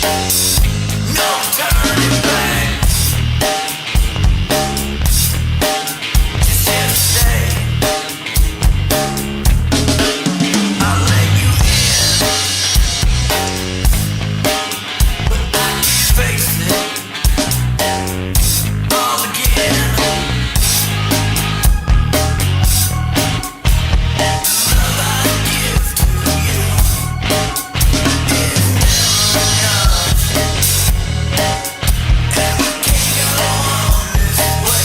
No turning back. Just here to stay. I'll let you in, but I can't face it all again. Love I give to you is never enough, and we can't go on this way.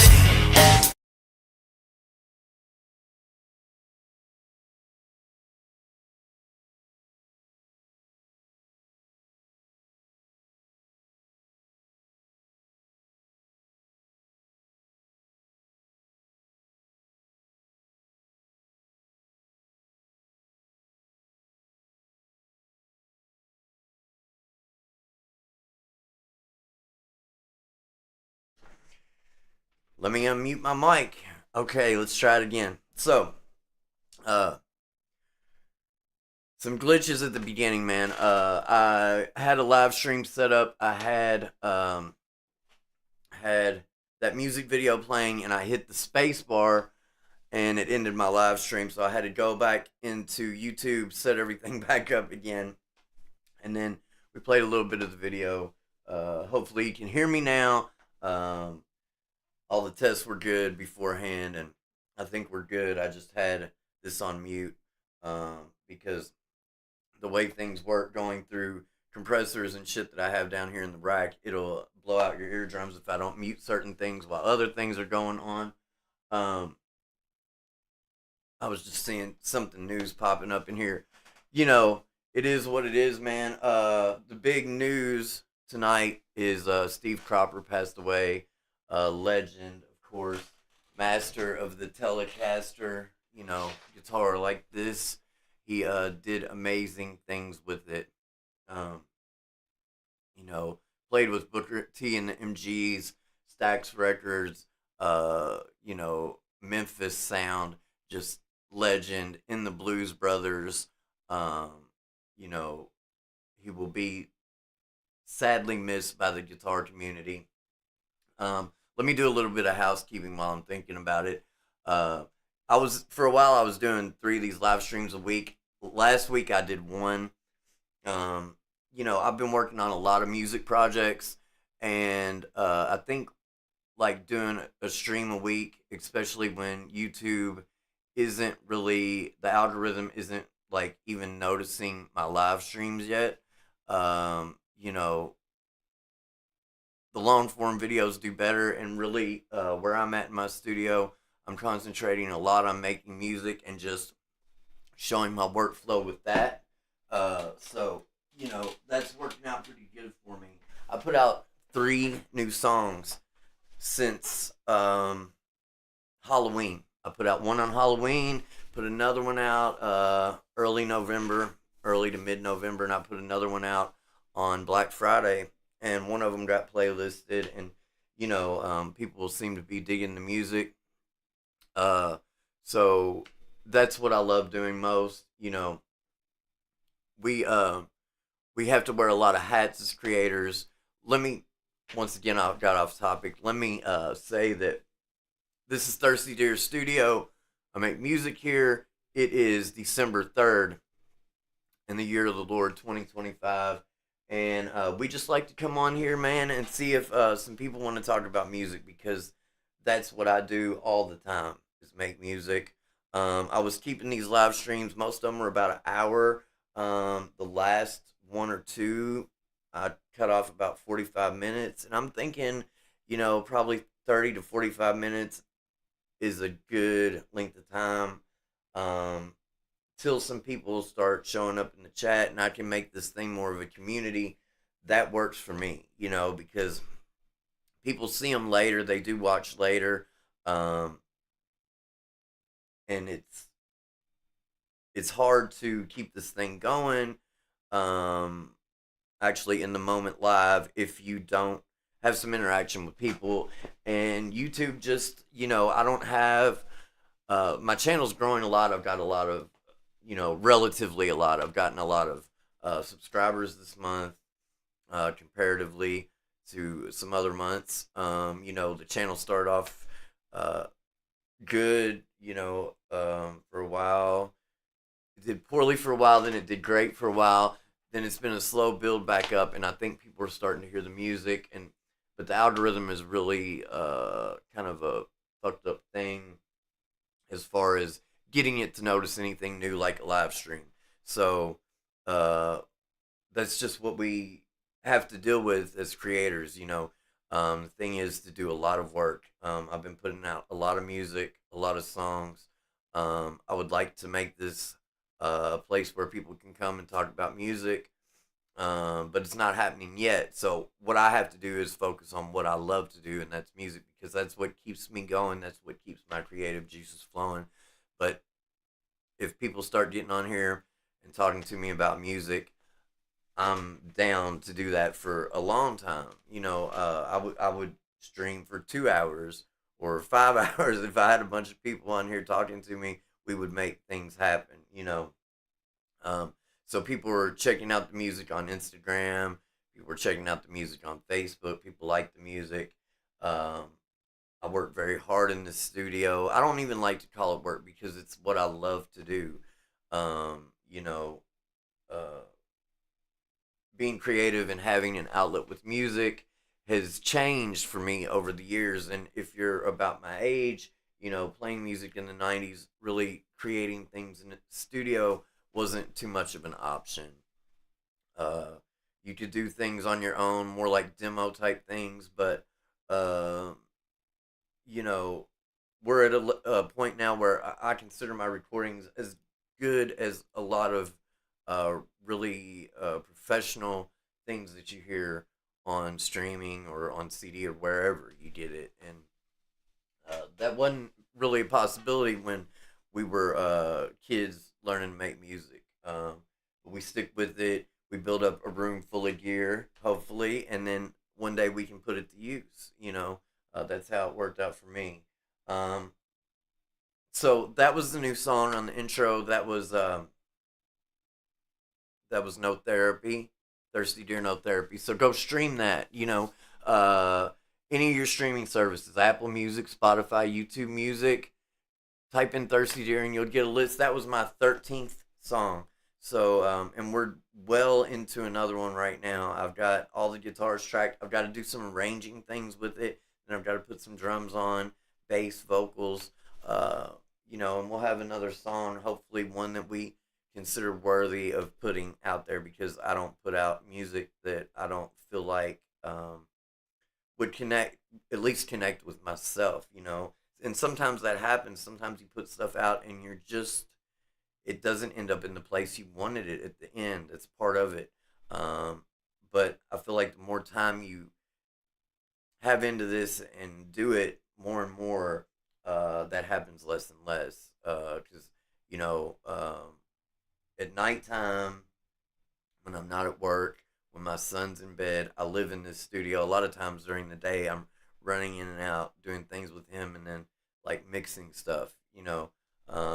Let me unmute my mic. Okay, let's try it again. So, uh, some glitches at the beginning, man. I had a live stream set up. I had that music video playing, and I hit the space bar, and it ended my live stream. So I had to go back into YouTube, set everything back up again, and then we played a little bit of the video. Hopefully, you can hear me now. All the tests were good beforehand, and I think we're good. I just had this on mute because the way things work going through compressors and shit that I have down here in the rack, it'll blow out your eardrums if I don't mute certain things while other things are going on. I was just seeing something news popping up in here. You know, it is what it is, man. The big news tonight is Steve Cropper passed away. Legend, of course, master of the Telecaster, you know, guitar like this. He did amazing things with it. You know, played with Booker T and the MGs, Stax Records, you know, Memphis Sound, just legend in the Blues Brothers. You know, he will be sadly missed by the guitar community. Let me do a little bit of housekeeping while I'm thinking about it. For a while I was doing 3 of these live streams a week. Last week I did 1. You know, I've been working on a lot of music projects, and I think like doing a stream a week, especially when YouTube isn't really, the algorithm isn't like even noticing my live streams yet. You know, the long form videos do better, and really where I'm at in my studio, I'm concentrating a lot on making music and just showing my workflow with that. So, you know, that's working out pretty good for me. I put out 3 new songs since Halloween. I put out one on Halloween, put another one out early November, early to mid-November, and I put another one out on Black Friday, and one of them got playlisted, and, you know, people seem to be digging the music. So that's what I love doing most. You know, we have to wear a lot of hats as creators. Let me, once again, I got off topic. Let me say that this is Thirsty Deer Studio. I make music here. It is December 3rd in the year of the Lord 2025. And we just like to come on here, man, and see if some people want to talk about music, because that's what I do all the time, is make music. I was keeping these live streams. Most of them were about an hour. The last 1 or 2, I cut off about 45 minutes. And I'm thinking, you know, probably 30 to 45 minutes is a good length of time. Till some people start showing up in the chat and I can make this thing more of a community. That works for me, you know, because people see them later. They do watch later. And it's hard to keep this thing going, actually in the moment live, if you don't have some interaction with people. And YouTube just, you know, I don't have, my channel's growing a lot. I've got a lot of, you know, relatively a lot. I've gotten a lot of subscribers this month. comparatively to some other months. The channel started off uh, good, for a while. It did poorly for a while, then it did great for a while. Then it's been a slow build back up, and I think people are starting to hear the music. But the algorithm is really kind of a fucked up thing as far as getting it to notice anything new like a live stream. So uh, that's just what we have to deal with as creators. The thing is to do a lot of work. I've been putting out a lot of music, a lot of songs. I would like to make this a place where people can come and talk about music, but it's not happening yet. So what I have to do is focus on what I love to do, and that's music, because that's what keeps me going. That's what keeps my creative juices flowing. But if people start getting on here and talking to me about music, I'm down to do that for a long time. I would stream for 2 hours or 5 hours if I had a bunch of people on here talking to me. We would make things happen. Um, so people were checking out the music on Instagram. People were checking out the music on Facebook. People like the music. Um, I work very hard in the studio. I don't even like to call it work because it's what I love to do. Um, you know, uh, Being creative and having an outlet with music has changed for me over the years. And if you're about my age, playing music in the 90s, really creating things in the studio wasn't too much of an option. Uh, you could do things on your own, more like demo type things, but uh, you know, we're at a point now where I consider my recordings as good as a lot of really professional things that you hear on streaming or on CD or wherever you get it. And that wasn't really a possibility when we were kids learning to make music. But we stick with it. We build up a room full of gear, hopefully, and then one day we can put it to use. That's how it worked out for me. Um, so that was the new song on the intro. That was No Therapy, Thirsty Dear No Therapy. So go stream that. Uh, any of your streaming services, Apple Music, Spotify, YouTube Music. Type in Thirsty Deer and you'll get a list. That was my 13th song. So, and we're well into another one right now. I've got all the guitars tracked. I've got to do some arranging things with it. And I've got to put some drums on, bass, vocals, and we'll have another song, hopefully one that we consider worthy of putting out there, because I don't put out music that I don't feel like would at least connect with myself. And sometimes that happens. Sometimes you put stuff out and it doesn't end up in the place you wanted it at the end. It's part of it. Um, but I feel like the more time you have into this and do it more and more, that happens less and less. Because, at nighttime, when I'm not at work, when my son's in bed, I live in this studio. A lot of times during the day, I'm running in and out, doing things with him, and then like mixing stuff,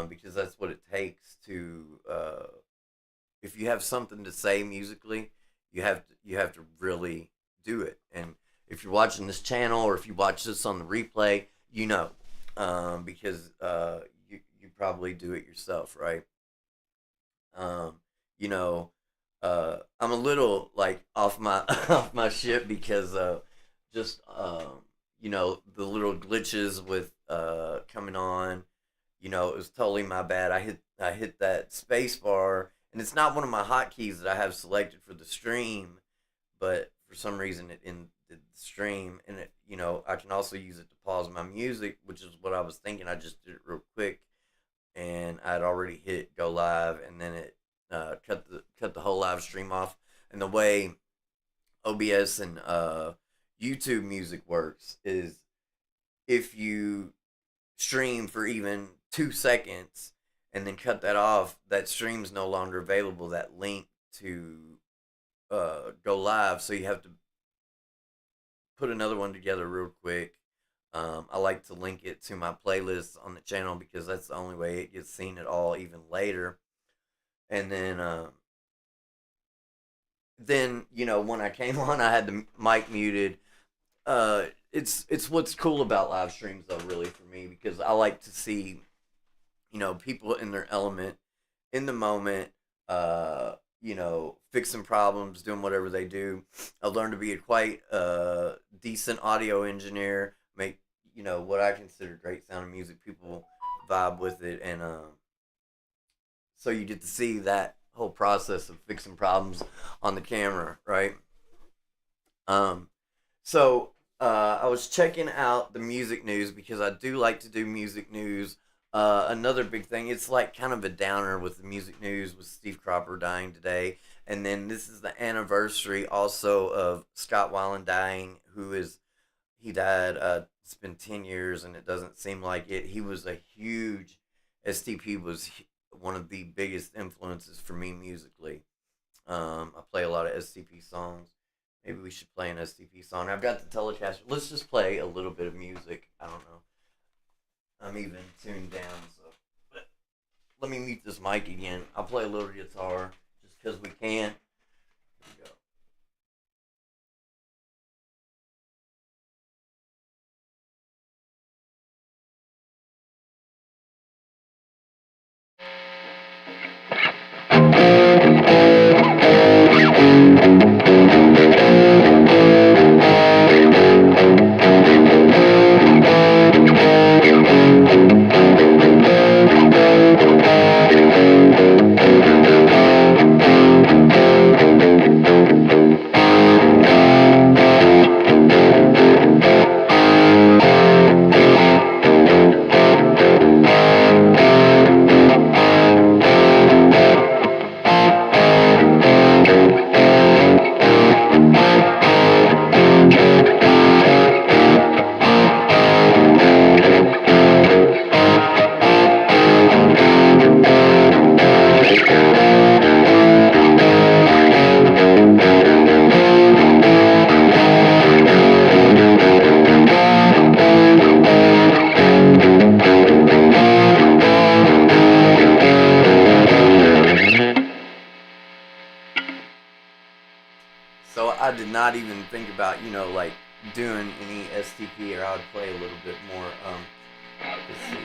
because that's what it takes to. If you have something to say musically, you have to really do it. And if you're watching this channel or if you watch this on the replay, because you probably do it yourself, right? Um, you know, I'm a little like off my off my shit because just the little glitches with coming on. It was totally my bad. I hit that space bar, and it's not one of my hotkeys that I have selected for the stream, but for some reason it ended the stream, and I can also use it to pause my music, which is what I was thinking. I just did it real quick, and I'd already hit go live, and then it cut the whole live stream off. And the way OBS and YouTube Music works is if you stream for even 2 seconds and then cut that off, that stream's no longer available. That link to go live, so you have to put another one together real quick. I like to link it to my playlist on the channel because that's the only way it gets seen at all, even later. And then then when I came on, I had the mic muted. It's what's cool about live streams though, really for me, because I like to see people in their element, in the moment, fixing problems, doing whatever they do. I learned to be a quite decent audio engineer, make what I consider great sounding music. People vibe with it, and so you get to see that whole process of fixing problems on the camera, right? Um, so I was checking out the music news because I do like to do music news. Another big thing, it's like kind of a downer with the music news with Steve Cropper dying today. And then this is the anniversary also of Scott Weiland dying, he died, it's been 10 years and it doesn't seem like it. He was a huge, STP was one of the biggest influences for me musically. I play a lot of STP songs. Maybe we should play an STP song. I've got the Telecaster. Let's just play a little bit of music. I don't know. I'm even tuned down, so. But let me mute this mic again. I'll play a little guitar just because we can. Here we go. So I did not even think about, like doing any STP, or I would play a little bit more. Let's see.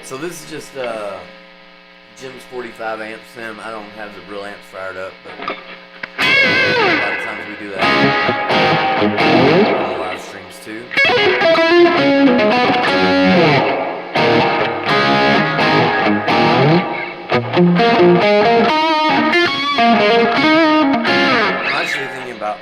So this is just Jim's 45 amp sim. I don't have the real amps fired up, but a lot of times we do that on the live streams too. I'm actually thinking about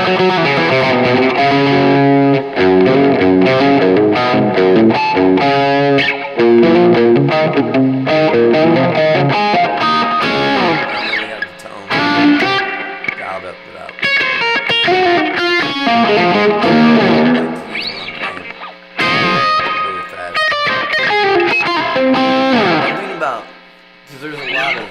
really have the tone dialed up that I like to use when I'm playing really fast. I'm thinking about, because there's a lot of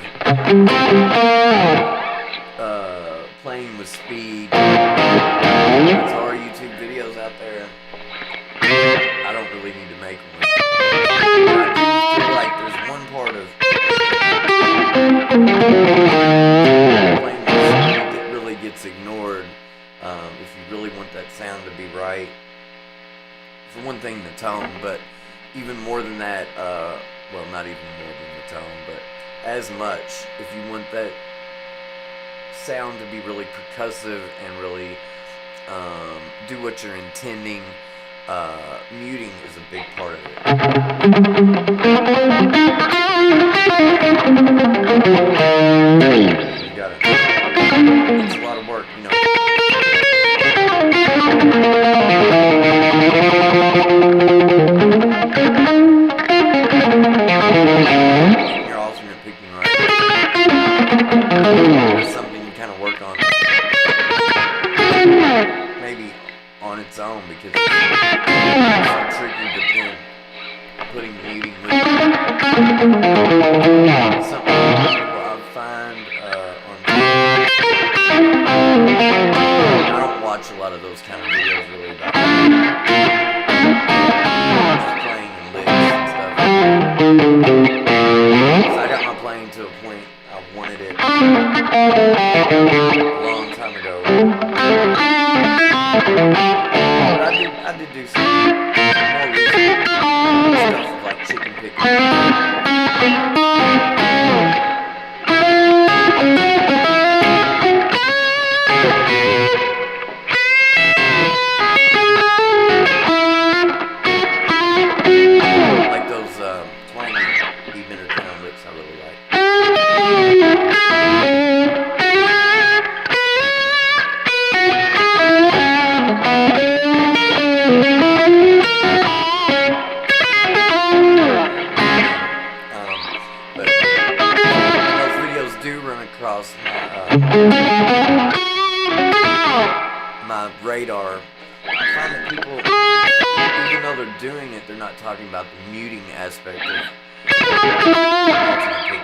playing with speed guitar YouTube videos out there. I don't really need to make one. I do feel like there's one part of playing with speed that really gets ignored if you really want that sound to be right. For one thing, the tone, but even more than that, well, not even more than the tone, but as much, if you want that sound to be really percussive and really do what you're intending, muting is a big part of it. You gotta, it's a lot of work, you know. Your alternate picking right. It's something you kind of work on. Maybe on its own because it's so tricky, but then putting muting with it. Something I find on. I don't watch a lot of those kind of videos really about just playing and licks and stuff. So I got my playing to a point I wanted it a long time ago. But I did do some more recent stuff like chicken picking. Like those twangy beginner kind of licks I really like. But those videos do run across my radar. I find that people, even though they're doing it, they're not talking about the muting aspect of alternate picking.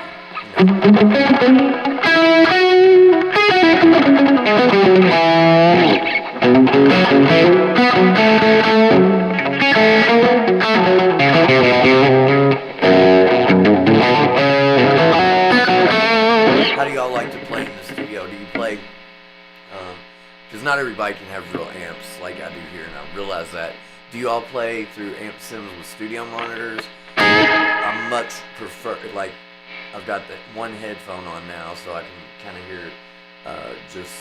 How do y'all like to play in the studio? Do you play? Because not everybody can have real amps like I do here, and I realize that. Do you all play through amp sims with studio monitors? I much prefer, like, I've got the one headphone on now, so I can kind of hear just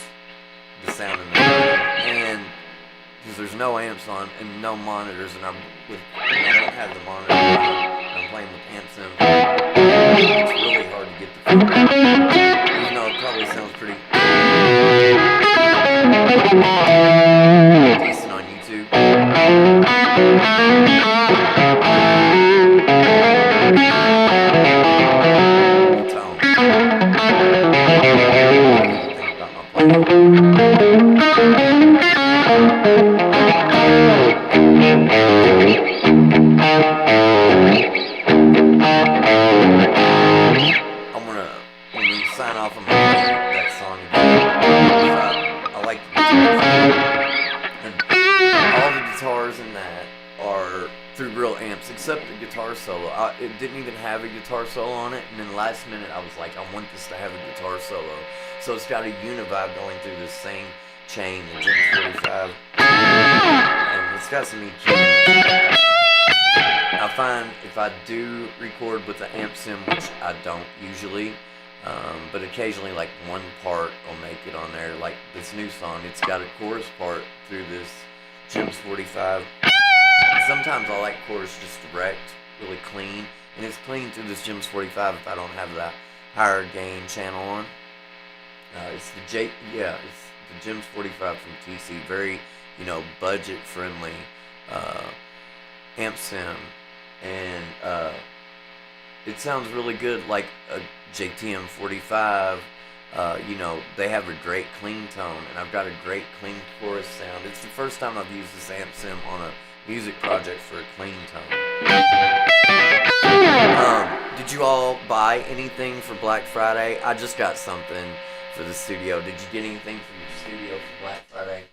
the sound in the room, and because there's no amps on and no monitors, and I don't have the monitor on, I'm playing with amp sims. It's really hard to get the feedback, even though it probably sounds pretty decent on YouTube. The tone. Think about my playing. When we sign off, I'm gonna play that song again. I like the guitars. And all the guitars in that are through real amps, except the guitar solo. It didn't even have a guitar solo on it, and then last minute I was like, I want this to have a guitar solo. So it's got a Univibe going through this same chain, the Gems 45, and it's got some EQ. I find if I do record with the amp sim, which I don't usually, but occasionally like one part will make it on there, like this new song, it's got a chorus part through this Gems 45. And sometimes I like chorus just direct, really clean, and it's clean through this Gems 45 if I don't have that higher gain channel on. It's the the Gems 45 from TC. Very, budget friendly uh, amp sim, and it sounds really good, like a JTM 45. They have a great clean tone, and I've got a great clean chorus sound. It's the first time I've used this amp sim on a music project for a clean tone. Did you all buy anything for Black Friday? I just got something for the studio. Did you get anything for your studio for Black Friday?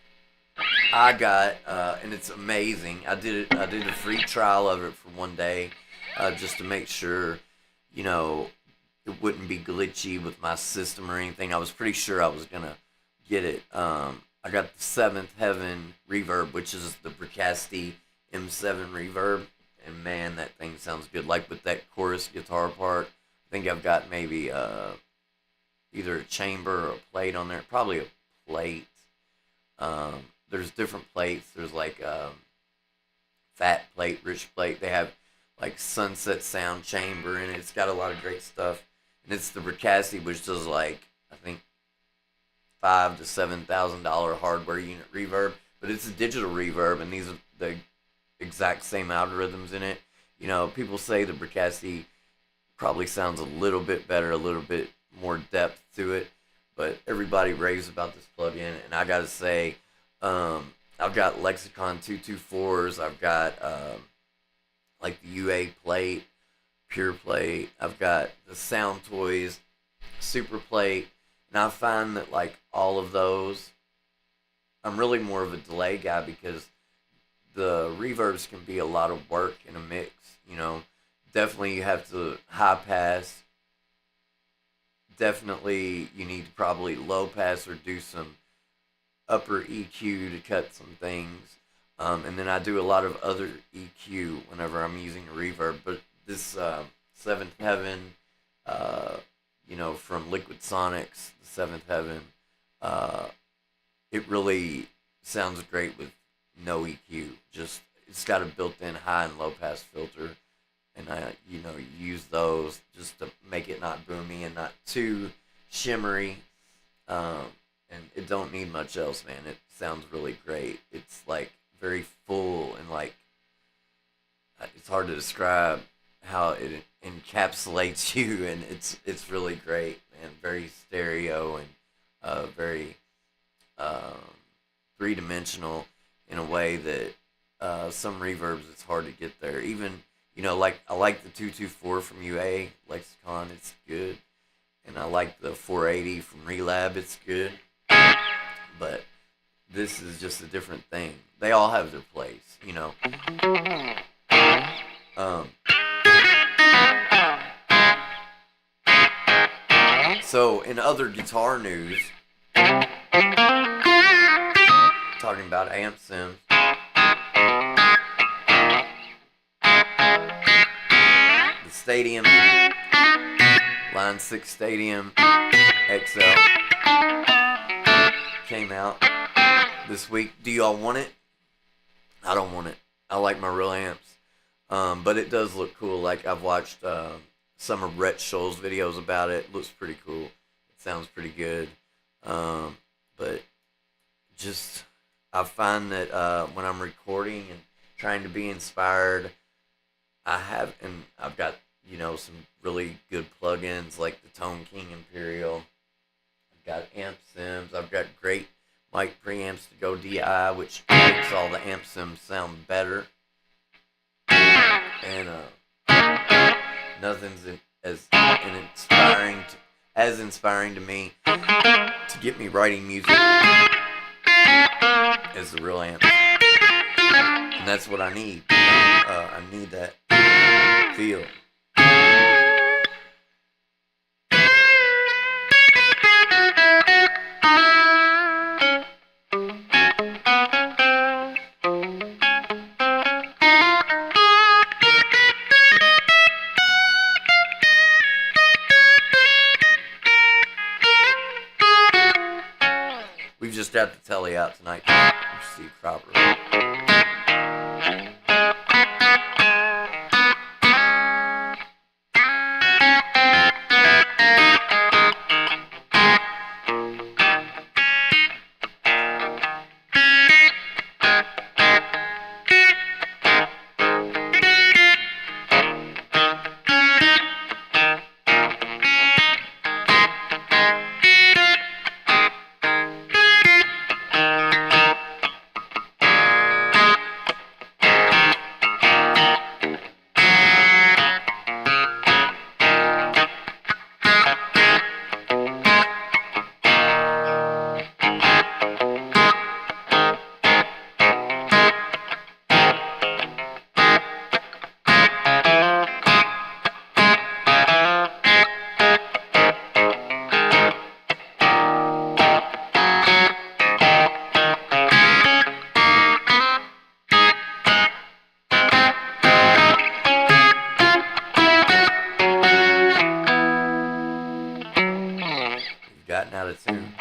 I got, and it's amazing. I did a free trial of it for one day, just to make sure, it wouldn't be glitchy with my system or anything. I was pretty sure I was gonna get it. I got the Seventh Heaven reverb, which is the Bricasti M7 reverb, and man, that thing sounds good. Like with that chorus guitar part, I think I've got maybe either a chamber or a plate on there. Probably a plate. There's different plates. There's like fat plate, rich plate. They have like Sunset Sound chamber in it. It's got a lot of great stuff. And it's the Bricasti, which does like, I think, $5,000 to $7,000 hardware unit reverb. But it's a digital reverb, and these are the exact same algorithms in it. People say the Bricasti probably sounds a little bit better, a little bit more depth to it. But everybody raves about this plugin, and I gotta say, I've got Lexicon 224s. I've got like the UA plate, Pure plate. I've got the Sound Toys Super plate, and I find that like all of those, I'm really more of a delay guy because the reverbs can be a lot of work in a mix. Definitely you have to high pass. Definitely you need to probably low pass or do some upper EQ to cut some things. And then I do a lot of other EQ whenever I'm using a reverb. But this Seventh Heaven, from Liquid Sonics, the Seventh Heaven, it really sounds great with no EQ. Just, it's got a built-in high and low pass filter, and I use those just to make it not boomy and not too shimmery. And it don't need much else, man. It sounds really great. It's like very full, and like it's hard to describe how it encapsulates you, and it's really great, man. Very stereo, and very three-dimensional in a way that some reverbs it's hard to get there. Even like I like the 224 from UA Lexicon, it's good, and I like the 480 from Relab, it's good. But this is just a different thing. They all have their place, So, in other guitar news, talking about amp sims, the Stadium, Line 6 Stadium XL came out this week. Do y'all want it? I don't want it. I like my real amps. But it does look cool. Like, I've watched some of Rhett Scholl's videos about it. It looks pretty cool. It sounds pretty good. But just, I find that when I'm recording and trying to be inspired, I've got, some really good plugins like the Tone King Imperial. I've got amp sims. I've got great mic preamps to go DI, which makes all the amp sims sound better. And nothing's as inspiring to me to get me writing music as the real amp. And that's what I need. I need that feel. We've just got the telly out tonight. Steve Cropper. out of tune.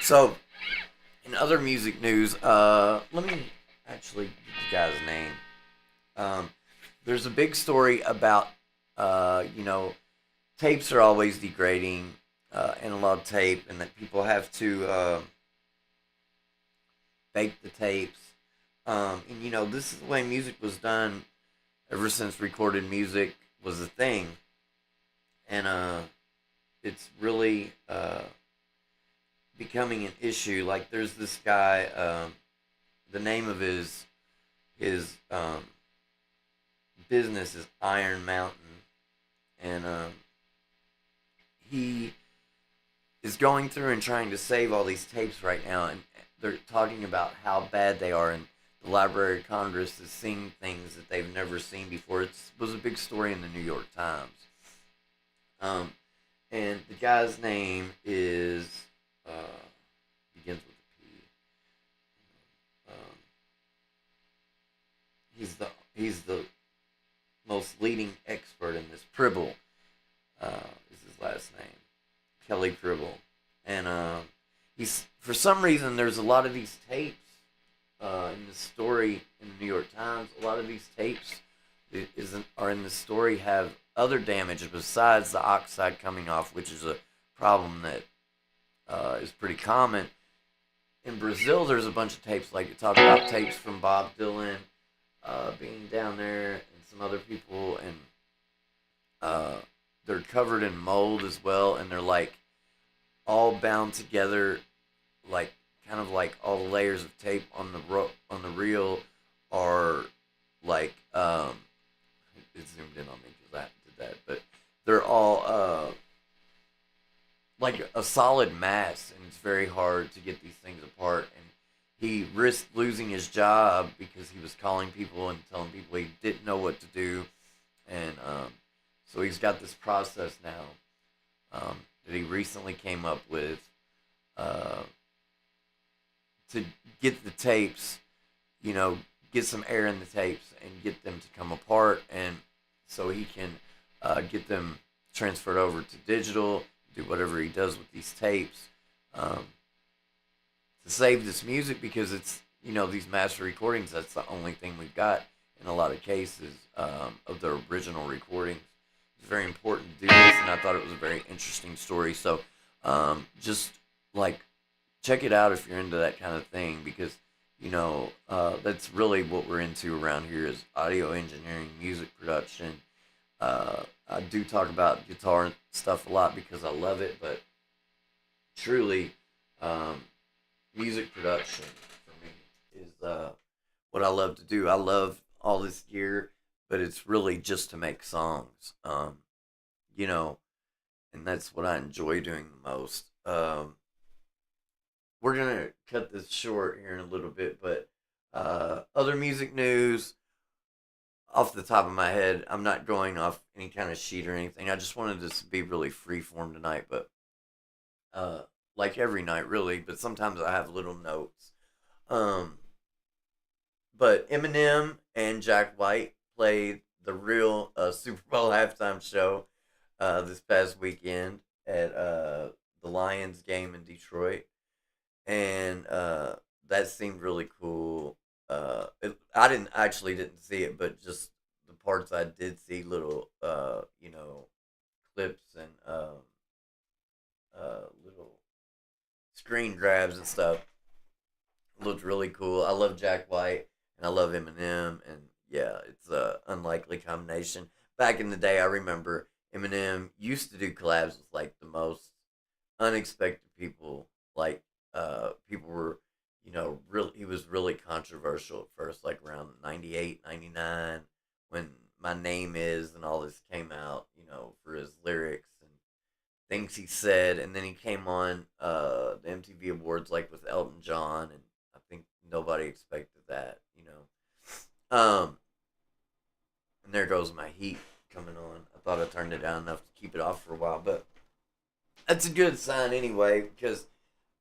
So, in other music news, let me actually get the guy's name. Um, there's a big story about, tapes are always degrading, analog tape, and that people have to bake the tapes. And this is the way music was done ever since recorded music was a thing, and it's really becoming an issue. Like there's this guy, the name of his business is Iron Mountain, and he is going through and trying to save all these tapes right now, and they're talking about how bad they are, and the Library of Congress is seeing things that they've never seen before. It was a big story in the New York Times. Um, and the guy's name is begins with a P. Um, he's the most leading expert in this. Pribble is his last name, Kelly Pribble, and he's for some reason there's a lot of these tapes in the story in the New York Times. A lot of these tapes are in the story have other damage besides the oxide coming off, which is a problem that is pretty common. In Brazil, there's a bunch of tapes, like you talk about tapes from Bob Dylan being down there and some other people, and they're covered in mold as well, and they're like all bound together, like kind of like all the layers of tape on the reel are like it zoomed in on me because I did that, but they're all like a solid mass, and it's very hard to get these things apart. And he risked losing his job because he was calling people and telling people he didn't know what to do, and so he's got this process now that he recently came up with to get the tapes, get some air in the tapes and get them to come apart, and so he can get them transferred over to digital, do whatever he does with these tapes to save this music, because it's these master recordings, that's the only thing we've got in a lot of cases of the original recordings. It's very important to do this, and I thought it was a very interesting story. So just like check it out if you're into that kind of thing, because that's really what we're into around here is audio engineering, music production. I do talk about guitar and stuff a lot because I love it, but truly, music production for me is what I love to do. I love all this gear, but it's really just to make songs, and that's what I enjoy doing the most. We're gonna cut this short here in a little bit, but other music news off the top of my head, I'm not going off any kind of sheet or anything. I just wanted this to be really free form tonight, but like every night, really. But sometimes I have little notes. Um, but Eminem and Jack White played the real Super Bowl halftime show this past weekend at the Lions game in Detroit, and that seemed really cool. I didn't see it, but just the parts I did see, little clips and little screen grabs and stuff, looked really cool. I love Jack White and I love Eminem, and yeah, it's a unlikely combination. Back in the day, I remember Eminem used to do collabs with like the most unexpected people. Like people were, really, he was really controversial at first, like around 98, 99, when My Name Is and all this came out, for his lyrics and things he said. And then he came on the MTV Awards like with Elton John, and I think nobody expected that. And there goes my heat coming on. I thought I turned it down enough to keep it off for a while, but That's a good sign anyway, because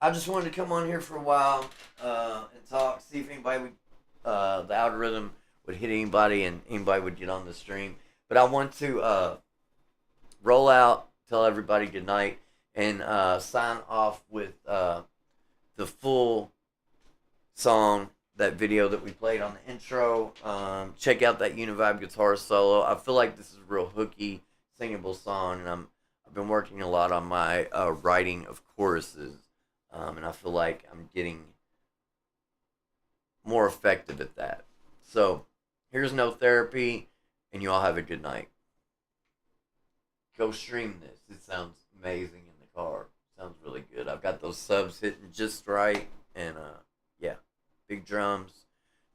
I just wanted to come on here for a while and talk, see if anybody would, the algorithm would hit anybody and anybody would get on the stream. But I want to roll out, tell everybody good night, and sign off with the full song, that video that we played on the intro. Check out that Univibe guitar solo. I feel like this is a real hooky, singable song, and I've been working a lot on my writing of choruses, and I feel like I'm getting more effective at that. So here's No Therapy, and you all have a good night. Go stream this. It sounds amazing in the car. Sounds really good. I've got those subs hitting just right, and yeah, big drums.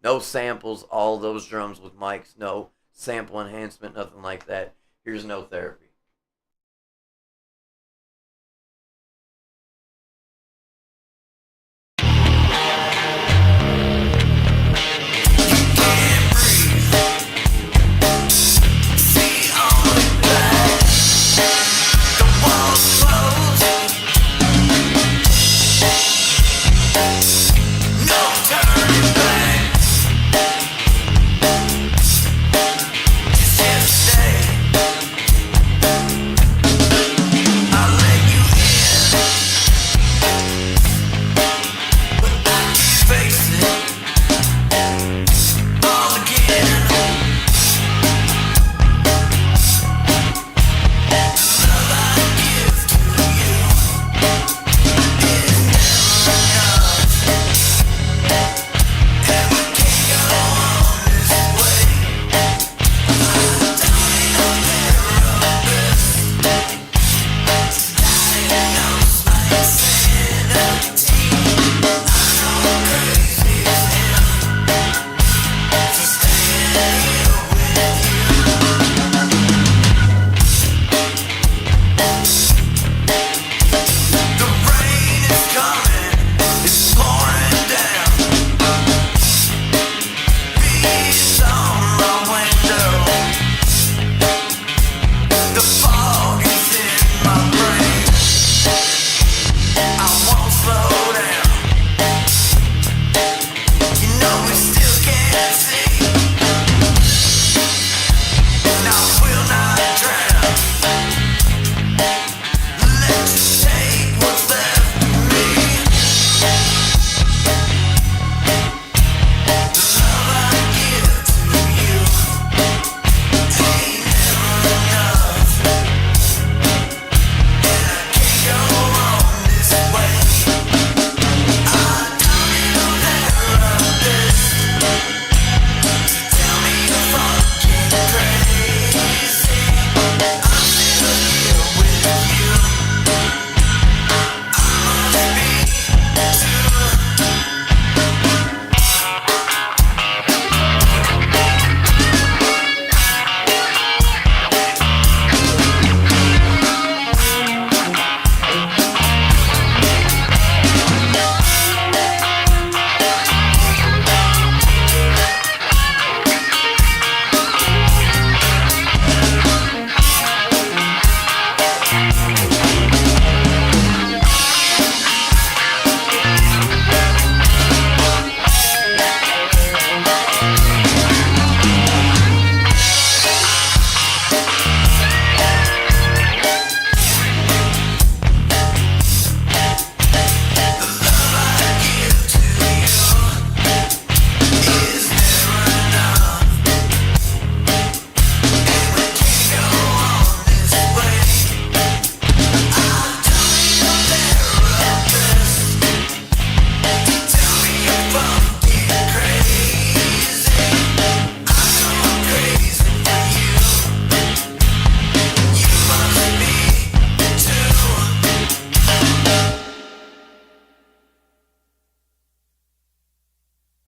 No samples, all those drums with mics, no sample enhancement, nothing like that. Here's No Therapy.